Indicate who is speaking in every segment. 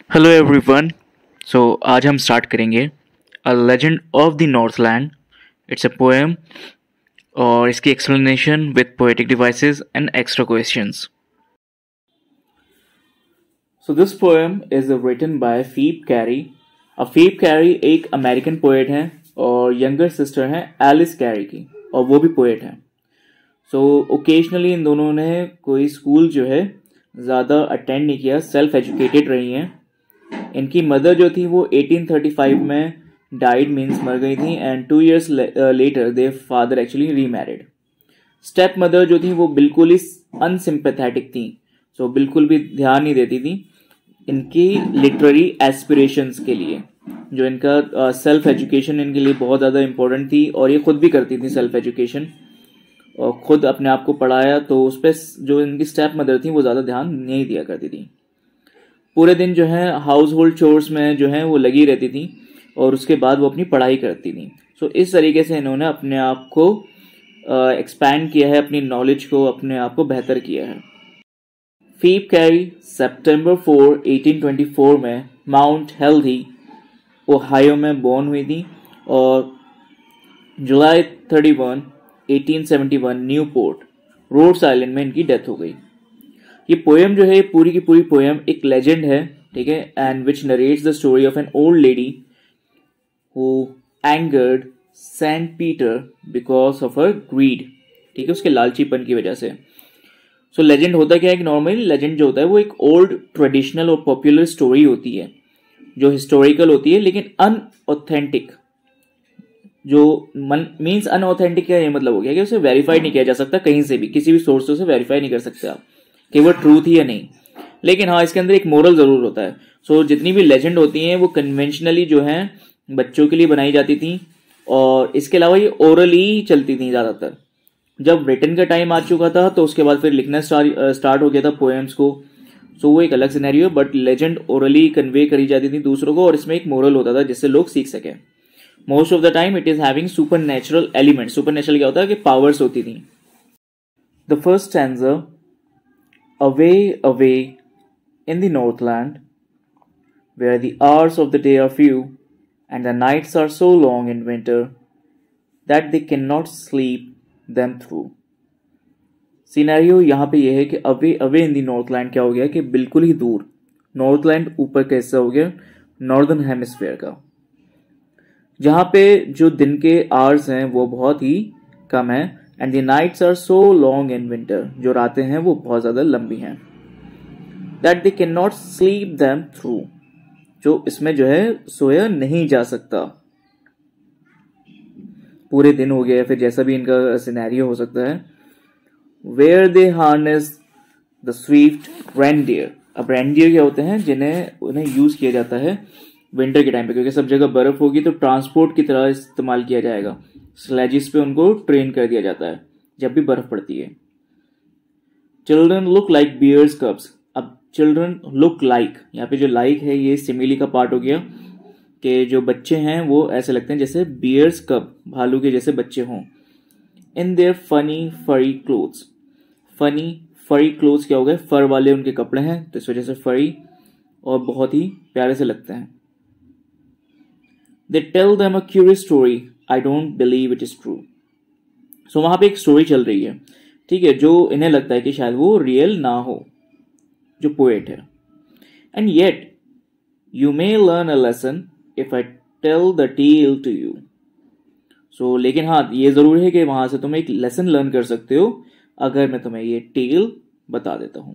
Speaker 1: Hello everyone. आज हम start करेंगे a legend of the Northland. It's a poem और इसकी explanation with poetic devices and extra questions. So this poem is written by Phoebe Cary. Phoebe Cary एक American poet हैं और younger sister हैं Alice Cary की, और वो भी पोएट हैं। ओकेजनली इन दोनों ने कोई स्कूल जो है ज़्यादा अटेंड नहीं किया, सेल्फ एजुकेटेड रही हैं। इनकी मदर जो थी वो 1835 में डाइड, मीन्स मर गई थी, and 2 years later their father actually remarried. Step mother जो थी वो बिल्कुल ही अनसिंपैथेटिक थी, बिल्कुल भी ध्यान नहीं देती थी इनकी लिटरेरी एस्पिरेशंस के लिए। जो इनका सेल्फ एजुकेशन इनके लिए बहुत ज़्यादा इंपॉर्टेंट थी, और ये खुद भी करती थी सेल्फ एजुकेशन और खुद अपने आप को पढ़ाया। तो उस पर जो इनकी स्टेप मदर थी वो ज़्यादा ध्यान नहीं दिया करती थी। पूरे दिन जो है हाउस होल्ड चोर्स में जो है वो लगी रहती थी, और उसके बाद वो अपनी पढ़ाई करती थी। इस तरीके से इन्होंने अपने आप को एक्सपैंड किया है, अपनी नॉलेज को, अपने आप को बेहतर किया है। फीब कैरी सितंबर 4, 1824 में माउंट हेल्दी, ओहायो में बोर्न हुई थी, और जुलाई 31, 1871 न्यूपोर्ट, रोड्स आइलैंड में इनकी डेथ हो गई। ये पोएम जो है पूरी की पूरी पोएम एक लेजेंड है, ठीक है, and which narrates the story of an old lady who angered Saint Peter because of her greed, ठीक है, उसके लालचीपन की वजह से। लेजेंड होता क्या है कि नॉर्मली लेजेंड जो होता है वो एक ओल्ड ट्रेडिशनल और पॉपुलर स्टोरी होती है जो हिस्टोरिकल होती है, लेकिन अनऑथेंटिक। जो मीन्स अनऑथेंटिक का ये मतलब हो गया कि उसे वेरीफाई नहीं किया जा सकता कहीं से भी, किसी भी सोर्स से वेरीफाई नहीं कर सकते आप कि वो ट्रूथ ही है नहीं। लेकिन हाँ, इसके अंदर एक मोरल जरूर होता है। जितनी भी लेजेंड होती हैं वो कन्वेंशनली जो है बच्चों के लिए बनाई जाती थी, और इसके अलावा ये ओरली चलती थी ज़्यादातर। जब रिटन का टाइम आ चुका था तो उसके बाद फिर लिखना स्टार्ट हो गया था पोएम्स को। वो एक अलग scenario, but legend orally convey करी जाती थी दूसरों को, और इसमें एक मोरल होता था जिससे लोग सीख सके। Most of the time it is having super natural element. Super natural क्या होता है कि पावर्स होती थी। The first stanza, away, away in the Northland, where the hours of the day are few and the nights are so long in winter that they cannot sleep them through. Scenario यहाँ पे ये है कि away away in the Northland क्या हो गया कि बिल्कुल ही दूर। नॉर्थलैंड ऊपर का हिस्सा हो गया नॉर्दर्न हेमिस्फीयर का, जहाँ पे जो दिन के आवर्स हैं वो बहुत ही कम है, and the nights are so long in winter, जो रातें हैं वो बहुत ज्यादा लंबी हैं, that they can not sleep them through, जो इसमें जो है सोया नहीं जा सकता। पूरे दिन हो गया, फिर जैसा भी इनका सिनेरियो हो सकता है। Where they harness the swift reindeer. अब रेनडियर क्या होते हैं जिन्हें उन्हें यूज किया जाता है विंटर के टाइम पे, क्योंकि सब जगह बर्फ होगी तो ट्रांसपोर्ट की तरह इस्तेमाल किया जाएगा। स्लेजिस पे उनको ट्रेन कर दिया जाता है जब भी बर्फ पड़ती है। Children look like bears cubs. अब चिल्ड्रन लुक लाइक, यहाँ पे जो लाइक है ये सिमिली का पार्ट हो गया कि जो बच्चे हैं वो ऐसे लगते हैं जैसे बियर्स कब, भालू के जैसे बच्चे हों। इन देयर फनी फरी क्लोथ्स। फनी फरी क्लोथ्स क्या हो गए, फर वाले उनके कपड़े हैं तो इस वजह से फरी, और बहुत ही प्यारे से लगते हैं। They tell them a curious story, I don't believe it is true. वहां पे एक स्टोरी चल रही है, ठीक है, जो इन्हें लगता है कि शायद वो रियल ना हो, जो पोएट है। And yet you may learn a lesson if I tell the tale to you. लेकिन हाँ, ये जरूर है कि वहां से तुम एक लेसन लर्न कर सकते हो अगर मैं तुम्हें ये टेल बता देता हूं।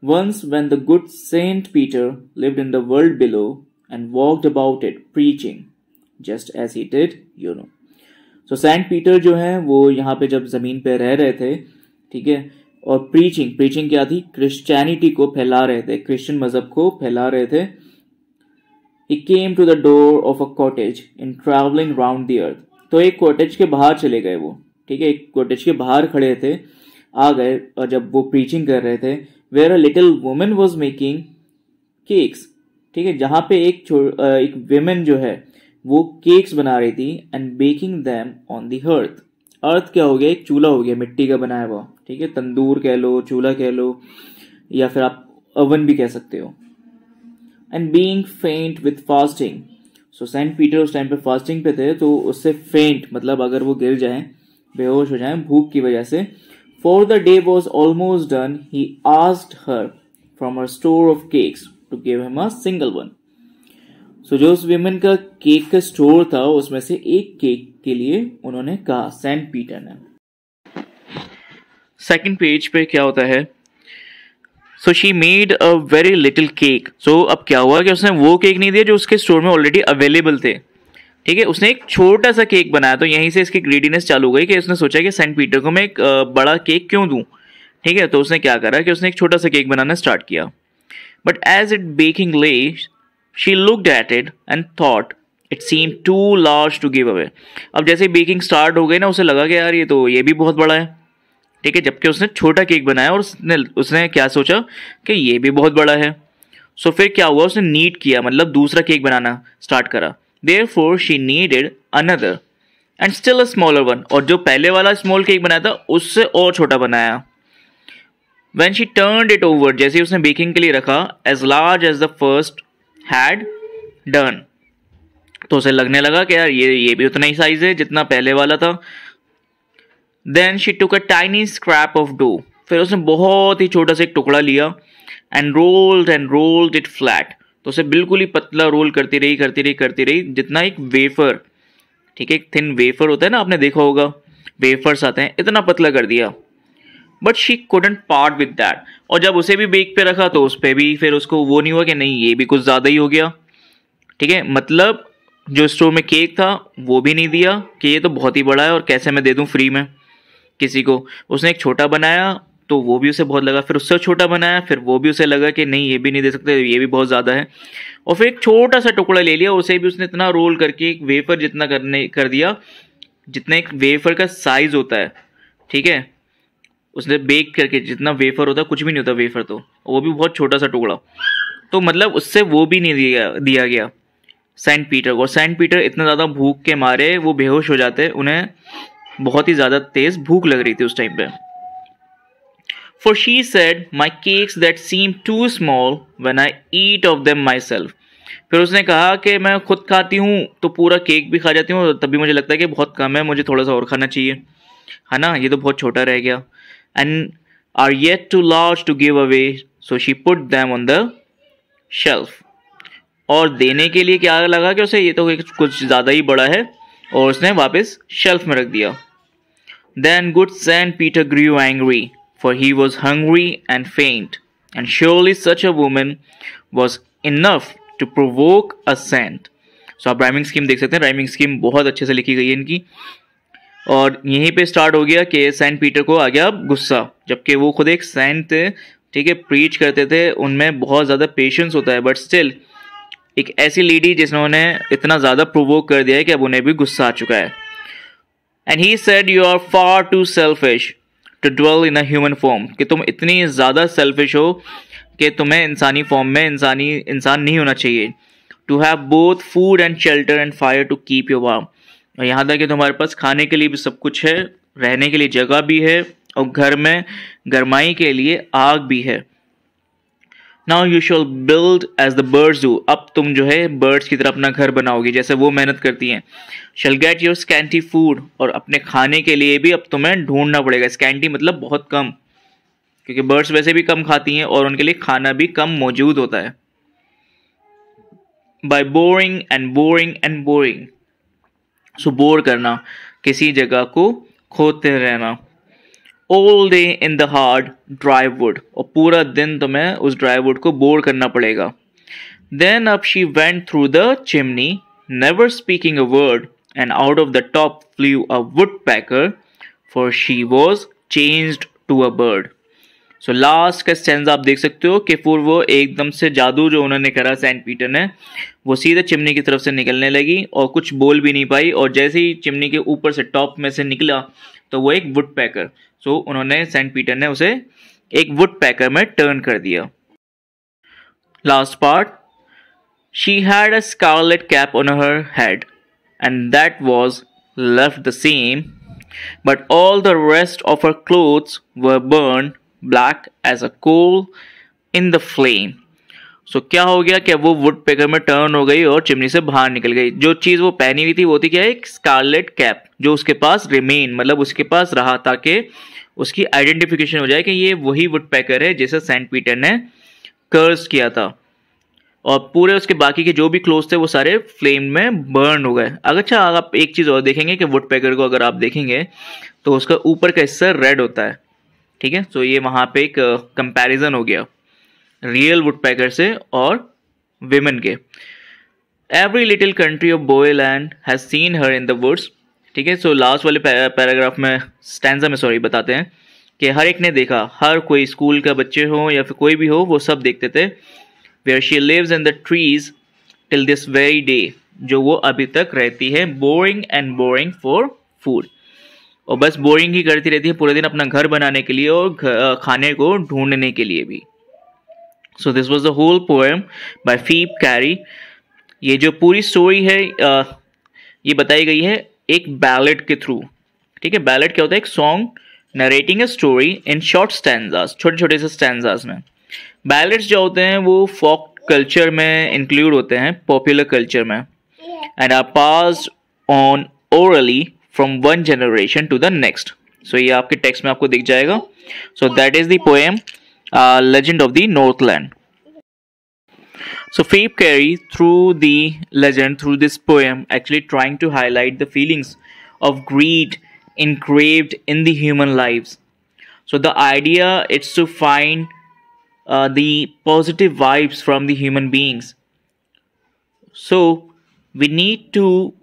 Speaker 1: Once when the good Saint Peter lived in the world below and walked about it preaching, just as he did, you know. Saint Peter जो है वो यहाँ पे जब जमीन पे रह रहे थे, ठीक है, और प्रीचिंग क्या थी, क्रिश्चियनिटी को फैला रहे थे, क्रिश्चियन मजहब को फैला रहे थे। He came to the door of a cottage in traveling round the earth. तो एक कॉटेज के बाहर चले गए वो, ठीक है, एक कॉटेज के बाहर खड़े थे, आ गए, और जब वो प्रीचिंग कर रहे थे, where a little woman was making cakes, ठीक है, जहां पे एक विमेन जो है वो केक्स बना रही थी, and baking them on the earth. Earth क्या हो गया, एक चूल्हा हो गया, मिट्टी का बनाया हुआ, ठीक है, तंदूर कह लो, चूल्हा कह लो, या फिर आप ओवन भी कह सकते हो। And being faint with fasting. So Saint Peter उस टाइम पे फास्टिंग पे थे, तो उससे फेंट मतलब अगर वो गिर जाएं, बेहोश हो जाएं भूख की वजह से। For the day was almost done, he asked her from her store of cakes to give him a single one. So जो उस विमेन का केक का स्टोर था, उसमें से एक केक के लिए उन्होंने कहा, सेंट पीटर ने। सेकंड पेज पे क्या होता है, so she made a very little cake. So अब क्या हुआ कि उसने वो केक नहीं दिया जो उसके स्टोर में ऑलरेडी अवेलेबल थे, ठीक है, उसने एक छोटा सा केक बनाया। तो यहीं से इसकी ग्रीडीनेस चालू हो गई कि उसने सोचा कि सेंट पीटर को मैं एक बड़ा केक क्यों दूं, ठीक है। तो उसने क्या करा कि उसने एक छोटा सा केक बनाना स्टार्ट किया। But as it baking lay, she looked at it and thought it seem too large to give away. अब जैसे बेकिंग स्टार्ट हो गई ना, उसे लगा कि यार ये भी बहुत बड़ा है, ठीक है, जबकि उसने छोटा केक बनाया और उसने क्या सोचा कि ये भी बहुत बड़ा है। सो फिर क्या हुआ, उसने नीड किया, मतलब दूसरा केक बनाना स्टार्ट करा। Therefore she needed another and still a smaller one. और जो पहले वाला स्मॉल केक बनाया था उससे और छोटा बनाया। When she turned it over, जैसे उसने बेकिंग के लिए रखा, as large as the first had done, तो उसे लगने लगा कि यार ये भी उतना ही साइज है जितना पहले वाला था। Then she took a tiny scrap of dough, फिर उसने बहुत ही छोटा सा एक टुकड़ा लिया, and rolled it flat, तो उसे बिल्कुल ही पतला रोल करती रही, जितना एक वेफर, ठीक है, एक थिन वेफर होता है ना, आपने देखा होगा वेफर्स आते हैं, इतना पतला कर दिया। But she couldn't part with that. और जब उसे भी बेक पे रखा तो उस पर भी फिर उसको वो नहीं हुआ कि नहीं ये भी कुछ ज़्यादा ही हो गया, ठीक है, मतलब जो स्टोर में केक था वो भी नहीं दिया कि ये तो बहुत ही बड़ा है और कैसे मैं दे दूं फ्री में किसी को। उसने एक छोटा बनाया तो वो भी उसे बहुत लगा, फिर उससे छोटा बनाया, फिर वो भी उसे लगा कि नहीं ये भी नहीं दे सकते, ये भी बहुत ज़्यादा है। और फिर एक छोटा सा टुकड़ा ले लिया, उसे भी उसने इतना रोल करके एक वेफर जितना कर दिया जितना एक वेफर का साइज होता है, ठीक है, उसने बेक करके जितना वेफर होता, कुछ भी नहीं होता वेफर, तो वो भी बहुत छोटा सा टुकड़ा। तो मतलब उससे वो भी नहीं दिया गया सेंट पीटर को। सेंट पीटर इतना ज़्यादा भूख के मारे वो बेहोश हो जाते, उन्हें बहुत ही ज़्यादा तेज भूख लग रही थी उस टाइम पे। For she said my cakes that seem too small when I eat of them myself. फिर उसने कहा कि मैं खुद खाती हूँ तो पूरा केक भी खा जाती हूँ, तभी मुझे लगता है कि बहुत कम है, मुझे थोड़ा सा और खाना चाहिए, है ना, ये तो बहुत छोटा रह गया। And are yet too large to give away, so she put them on the shelf. और देने के लिए क्या लगा कि उसे ये तो कुछ ज़्यादा ही बड़ा है, और उसने वापस शेल्फ में रख दिया। Then good Saint Peter grew angry, for he was hungry and faint, and surely such a woman was enough to provoke a saint. So आप राइमिंग स्कीम देख सकते हैं, राइमिंग स्कीम बहुत अच्छे से लिखी गई है इनकी। और यहीं पे स्टार्ट हो गया कि सेंट पीटर को आ गया गुस्सा, जबकि वो खुद एक सेंट थे, ठीक है, प्रीच करते थे, उनमें बहुत ज़्यादा पेशेंस होता है, बट स्टिल एक ऐसी लेडी जिन्होंने इतना ज़्यादा प्रोवोक कर दिया है कि अब उन्हें भी गुस्सा आ चुका है। And he said you are far too selfish to dwell in a human form, कि तुम इतनी ज़्यादा सेल्फिश हो कि तुम्हें इंसानी फॉर्म में इंसान नहीं होना चाहिए। To have both food and shelter and fire to keep your warm, और यहाँ तक कि तुम्हारे पास खाने के लिए भी सब कुछ है, रहने के लिए जगह भी है, और घर में गर्माई के लिए आग भी है। Now you shall build as the birds do, अब तुम जो है बर्ड्स की तरह अपना घर बनाओगी जैसे वो मेहनत करती हैं। शैल गेट योर स्कैंटी फूड, और अपने खाने के लिए भी अब तुम्हें ढूंढना पड़ेगा। स्कैंटी मतलब बहुत कम, क्योंकि बर्ड्स वैसे भी कम खाती हैं और उनके लिए खाना भी कम मौजूद होता है। By boring and boring and boring, so bore करना, किसी जगह को खोदते रहना। All day in the hard dry wood, और पूरा दिन तुम्हें उस ड्राई वुड को बोर करना पड़ेगा। Then up she went through the chimney, never speaking a word, and out of the top flue a woodpecker, for she was changed to a bird. So last का stanza आप देख सकते हो कि फिर वो एकदम से जादू जो उन्होंने करा सेंट पीटर ने, वो सीधे चिमनी की तरफ से निकलने लगी और कुछ बोल भी नहीं पाई, और जैसे ही चिमनी के ऊपर से टॉप में से निकला तो वो एक वुड पैकर, सो उन्होंने सेंट पीटर ने उसे एक वुड पैकर में टर्न कर दिया। Last part, she had a scarlet cap on her head and that was left the same, but all the rest of her clothes were burn black as a coal in the flame. So क्या हो गया कि वो would picker में turn हो गई और chimney से बाहर निकल गई। जो चीज़ वो पहनी हुई थी वो थी क्या, एक स्कारलेट कैप, जो उसके पास रिमेन, मतलब उसके पास रहा, ताकि उसकी आइडेंटिफिकेशन हो जाए कि ये वही वुड पेकर है जिसे सेंट पीटर ने कर्स किया था। और पूरे उसके बाकी के जो भी क्लोथ्स थे वो सारे फ्लेम में बर्न हो गए। अगर अच्छा, आप एक चीज़ और देखेंगे कि वुड पेकर को अगर आप देखेंगे तो उसका ऊपर का हिस्सा रेड होता है, ठीक है। तो ये वहाँ पे एक कंपैरिजन हो गया रियल वुडपेकर से और विमेन के। Every little country of Boyland has seen her in the woods, ठीक है। सो लास्ट वाले पैराग्राफ में, स्टैंजा में सॉरी, बताते हैं कि हर एक ने देखा, हर कोई, स्कूल का बच्चे हो या फिर कोई भी हो, वो सब देखते थे। Where she lives in the trees till this very day, जो वो अभी तक रहती है, boring and boring for food, और बस बोरिंग ही करती रहती है पूरे दिन अपना घर बनाने के लिए और खाने को ढूंढने के लिए भी। So this was the whole poem by Phoebe Cary. ये जो पूरी स्टोरी है ये बताई गई है एक बैलेड के थ्रू, ठीक है। बैलेड क्या होता है, एक song narrating a story in short stanzas, छोटे छोटे से स्टैंजास में। बैलेड्स जो होते हैं वो फोक कल्चर में इंक्लूड होते हैं, पॉपुलर कल्चर में, and are passed on orally from one generation to the next. So ये आपके टेक्स्ट में आपको दिख जाएगा। So that is the poem Legend of the Northland. So Philip Carey, through the legend, through this poem, actually trying to highlight the feelings of greed engraved in the human lives. So the idea is to find the positive vibes from the human beings. So we need to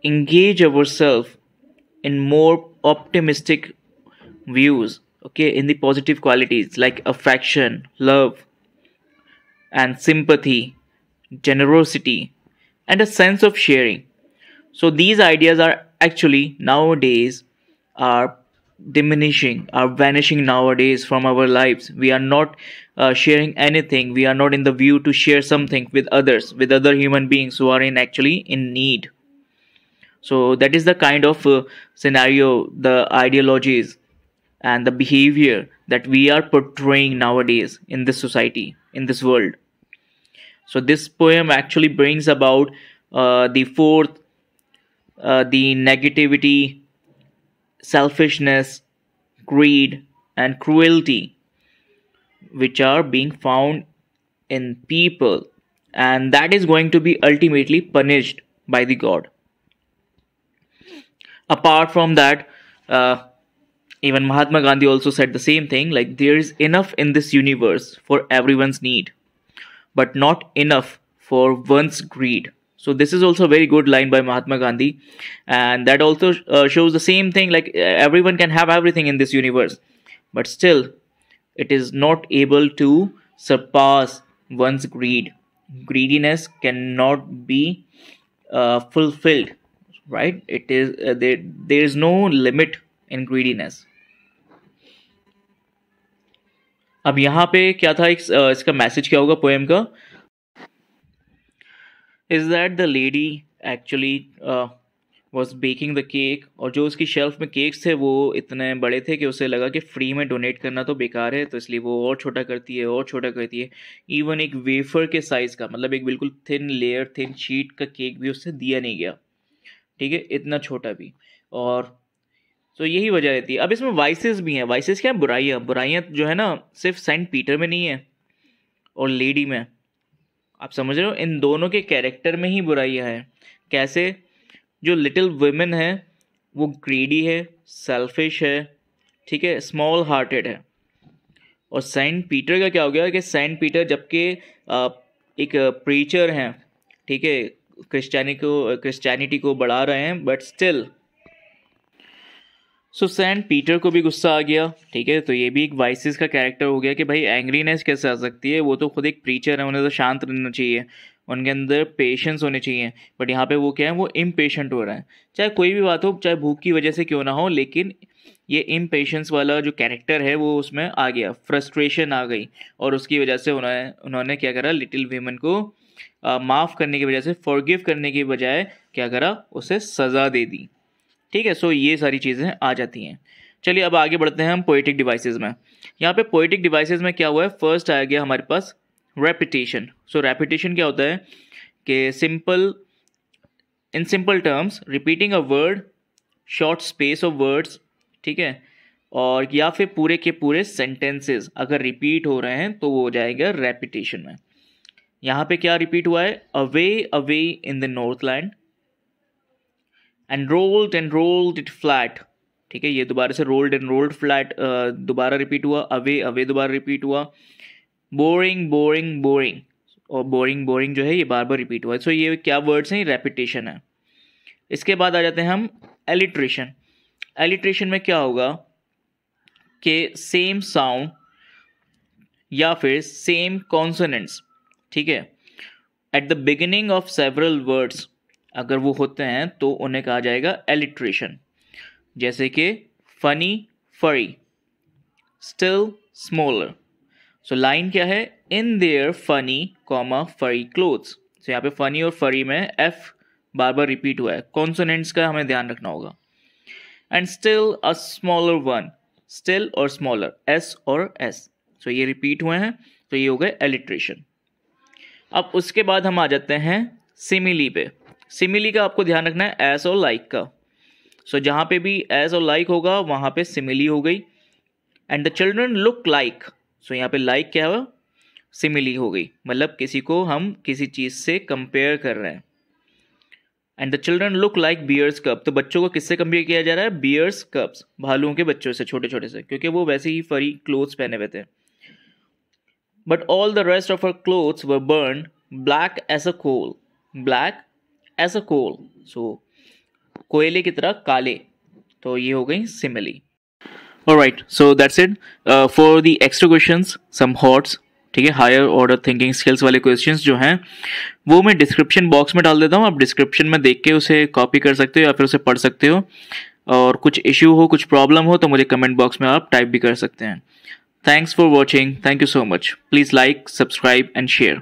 Speaker 1: engage ourselves in more optimistic views, okay, in the positive qualities like affection, love, and sympathy, generosity, and a sense of sharing. So these ideas are actually nowadays are diminishing, are vanishing nowadays from our lives. We are not sharing anything. We are not in the view to share something with others, with other human beings who are actually in need. So that is the kind of scenario, the ideologies and the behavior that we are portraying nowadays in this society, in this world. So this poem actually brings about the fourth, the negativity, selfishness, greed, and cruelty, which are being found in people, and that is going to be ultimately punished by the God. Apart from that, even Mahatma Gandhi also said the same thing, like there is enough in this universe for everyone's need, but not enough for one's greed. So this is also a very good line by Mahatma Gandhi, and that also shows the same thing, like everyone can have everything in this universe, but still it is not able to surpass one's greed. Greediness cannot be fulfilled, right? It is there is no limit in greediness. अब यहाँ पे क्या था, इसका message क्या होगा poem का, is that the lady actually was baking the cake, और जो उसकी शेल्फ में केक्स थे वो इतने बड़े थे कि उसे लगा कि फ्री में डोनेट करना तो बेकार है, तो इसलिए वो और छोटा करती है और छोटा करती है। इवन एक वेफर के साइज़ का, मतलब एक बिल्कुल थिन लेयर, थिन शीट का केक भी उससे दिया नहीं गया, ठीक है, इतना छोटा भी। और तो यही वजह रहती है। अब इसमें वाइसेस भी हैं। वाइसेस क्या है, बुराइयाँ। बुराइयाँ जो है ना, सिर्फ सेंट पीटर में नहीं है और लेडी में, आप समझ रहे हो, इन दोनों के कैरेक्टर में ही बुराइयाँ हैं। कैसे, जो लिटिल वुमेन है वो ग्रीडी है, सेल्फिश है, ठीक है, स्मॉल हार्टेड है। और सेंट पीटर का क्या हो गया कि सेंट पीटर जबकि एक प्रीचर हैं, ठीक है, क्रिश्चियनिटी को बढ़ा रहे हैं, but still so Saint Peter को भी गुस्सा आ गया, ठीक है। तो ये भी एक वाइसेस का कैरेक्टर हो गया कि भाई एंग्रीनेस कैसे आ सकती है, वो तो खुद एक प्रीचर है, उन्हें तो शांत रहना चाहिए, उनके अंदर पेशेंस होने चाहिए, बट यहाँ पे वो क्या है, वो इम्पेशेंट हो रहा है। चाहे कोई भी बात हो, चाहे भूख की वजह से क्यों ना हो, लेकिन ये इम्पेशेंस वाला जो कैरेक्टर है वो उसमें आ गया, फ्रस्ट्रेशन आ गई, और उसकी वजह से उन्होंने क्या करा, लिटिल वीमेन को माफ़ करने की वजह से, फॉरगिव करने की बजाय क्या करा, उसे सज़ा दे दी, ठीक है। सो ये सारी चीज़ें आ जाती हैं। चलिए अब आगे बढ़ते हैं हम पोएटिक डिवाइसेस में। यहाँ पे पोएटिक डिवाइसेस में क्या हुआ है, फर्स्ट आ गया हमारे पास रेपिटेशन। सो रेपिटेशन क्या होता है कि in simple terms repeating a word, short space of words, ठीक है, और या फिर पूरे के पूरे सेंटेंसेस अगर रिपीट हो रहे हैं तो वो हो जाएगा रेपिटेशन में। यहाँ पे क्या रिपीट हुआ है, away away in the north land, and rolled it flat, ठीक है, ये दोबारा से रोल्ड एंड रोल्ड फ्लैट दोबारा रिपीट हुआ, अवे अवे दोबारा रिपीट हुआ, बोरिंग बोरिंग बोरिंग, और बोरिंग बोरिंग जो है ये बार बार रिपीट हुआ है। सो ये क्या वर्ड्स हैं, रेपिटेशन है। इसके बाद आ जाते हैं हम एलिट्रेशन। एलिट्रेशन में क्या होगा कि सेम साउंड या फिर सेम कॉन्सोनेंट्स, ठीक है, at the beginning of several words अगर वो होते हैं तो उन्हें कहा जाएगा एलिट्रेशन। जैसे कि फनी फरी, स्टिल स्मॉलर। सो लाइन क्या है, इन देयर फनी कॉमा फरी क्लोथ्स। सो यहाँ पे फनी और फरी में एफ बार बार रिपीट हुआ है, कॉन्सोनेंट्स का हमें ध्यान रखना होगा। And still a smaller one, still और स्मॉलर, एस और एस, सो ये रिपीट हुए हैं, तो ये हो गए एलिट्रेशन। अब उसके बाद हम आ जाते हैं सिमिली पे। सिमिली का आपको ध्यान रखना है एस और लाइक का। सो जहाँ पे भी एस और लाइक होगा वहाँ पे सिमिली हो गई। And the children look like, so यहाँ पे लाइक क्या हुआ, सिमिली हो गई, मतलब किसी को हम किसी चीज़ से कंपेयर कर रहे हैं। And the children look like bears cup, तो बच्चों को किससे कंपेयर किया जा रहा है, बियर्स कप्स, भालुओं के बच्चों से, छोटे छोटे से, क्योंकि वो वैसे ही फरी क्लोथ्स पहने हुए थे। But all the rest of our clothes were burn black as a coal, black as a coal, so कोयले की तरह काले, तो ये हो गई simile. Alright, so that's it for the extra questions, some HOTS, ठीक है, हायर ऑर्डर थिंकिंग स्किल्स वाले क्वेश्चंस जो हैं वो मैं डिस्क्रिप्शन बॉक्स में डाल देता हूँ। आप डिस्क्रिप्शन में देख के उसे कॉपी कर सकते हो या फिर उसे पढ़ सकते हो, और कुछ इश्यू हो, कुछ प्रॉब्लम हो तो मुझे कमेंट बॉक्स में आप टाइप भी कर सकते हैं। Thanks for watching, thank you so much, please like, subscribe and share.